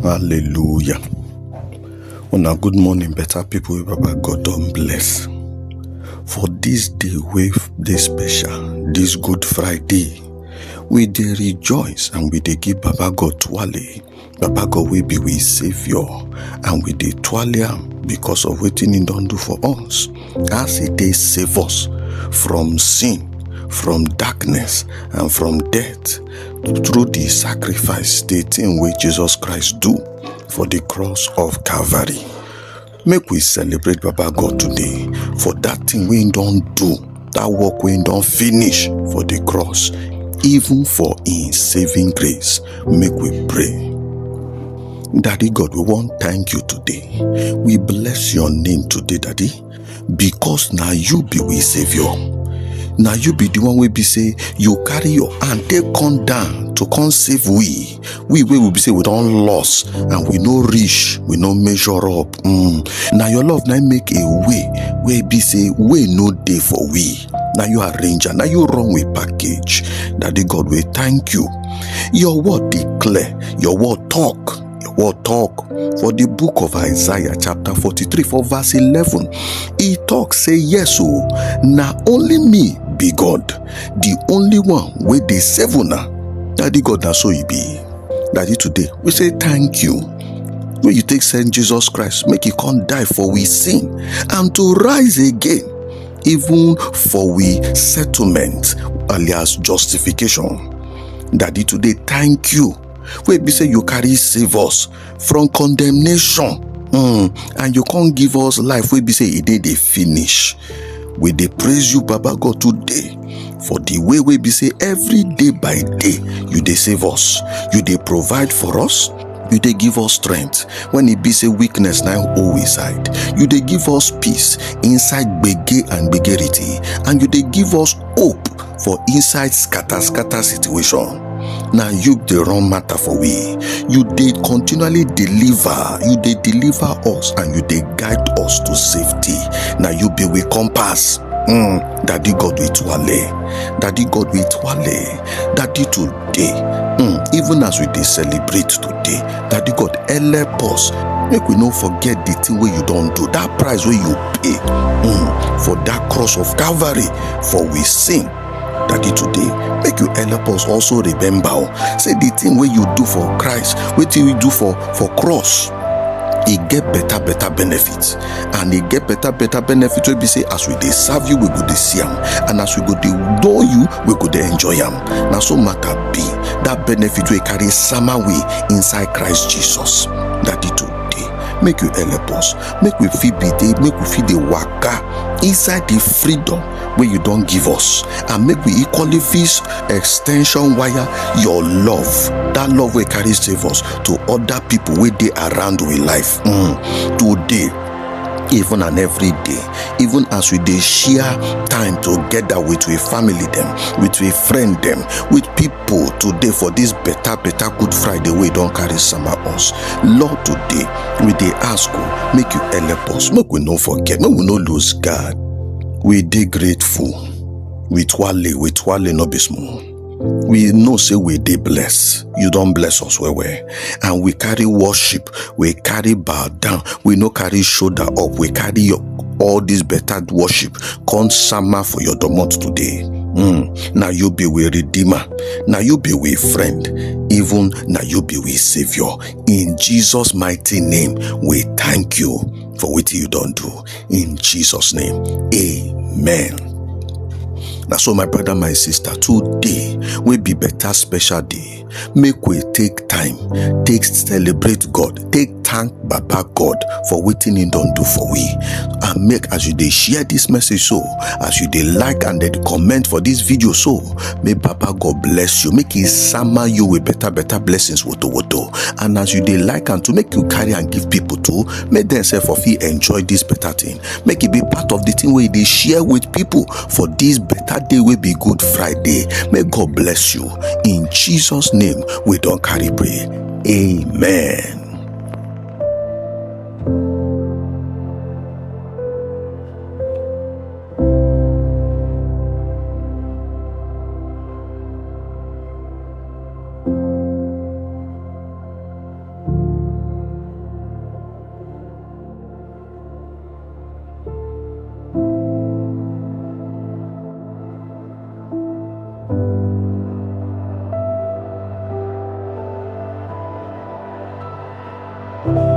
Hallelujah. Una good morning, better people wey Baba God don bless. For this day wey dey special, this Good Friday, we dey rejoice and we dey give Baba God twale. Baba God wey be we Saviour, and we dey twale am because of wetin He don do for us. As He dey save us from sin, from darkness, and from death through the sacrifice, the thing wey Jesus Christ do for the cross of Calvary. Make we celebrate Baba God today for that thing wey He don do, that work wey He don finish for the cross, even for His saving grace. Make we pray. Daddy God, we want thank you today. We bless your name today, Daddy, because now you be we Saviour. Now you be the one wey be say you carry your hand take come down to come save we wey will be say we don lost and we no reach, we no measure up. Now your love now make a way where be say way no dey for we. Now you arrange, now you run with package. Daddy God, we thank you. Your word declare, your word talk. Your word talk for the book of Isaiah chapter 43 for verse 11. He talk say, yes, oh, now only me be God, the only one wey dey save una. Daddy God, na so He be. Daddy, today we say thank you. When you take send Jesus Christ, make He come die for we sin and to rise again, even for we settlement, alias justification. Daddy, today thank you. Wey be say you carry save us from condemnation, and you can't give us life wey be say e dey finish. We dey praise you, Baba God, today for the way we be say every day by day you dey save us, you dey provide for us, you dey give us strength when it be say weakness now always side. You dey give us peace inside gbege and gbegerity, and you dey give us hope for inside scatter situation. Now you dey run matter for we. You dey continually deliver. You dey deliver us and you dey guide us to safety. Now you be with compass. Daddy God with wale. Daddy God with wale. Daddy today. Even as we dey celebrate today, Daddy God help us. Make we no forget the thing wey you don do. That price wey you pay for that cross of Calvary for we sin. Daddy, today make you help us also remember, say the thing wey you do for Christ, wetin you do for cross, e get better benefits, and e get better benefits wey be say as we dey serve you, we go dey see am, and as we go dey know you, we go dey enjoy am. Na so matter be that benefit wey carry sama way inside Christ Jesus. Daddy, today make you help us, make we fit be dey, make we fit dey waka inside the freedom wey you don give us, and make we equally fit extension wire your love, that love wey carry save us to other people wey dey around we life today, even and every day, even as we dey share time together with we family them, with we friend them, with people today for this better Good Friday we don carry sama us. Lord, today we dey ask you, make you help us, make we no forget, make we no lose God. We dey grateful with wale no be small. We know say we dey bless. You don bless us well, and we carry worship, we carry bow down, we no carry shoulder up, we carry all this better worship come sama for your domot today. Now you be we redeemer, now you be we friend, even now you be we Savior. In Jesus' mighty name, we thank you for what you don't do. In Jesus' name, amen. Now so my brother, my sister, today will be better special day. Make we take time, take celebrate God, take thank Baba God for wetin He don do for we, and make as you dey share this message, so as you dey like and then comment for this video, so may Baba God bless you, make He sama you with better blessings woto, and as you dey like and to make you carry and give people too, make them self of you enjoy this better thing, make it be part of the thing where they share with people for this better day will be Good Friday. May God bless you. In Jesus' name we don't carry pray. Amen. you.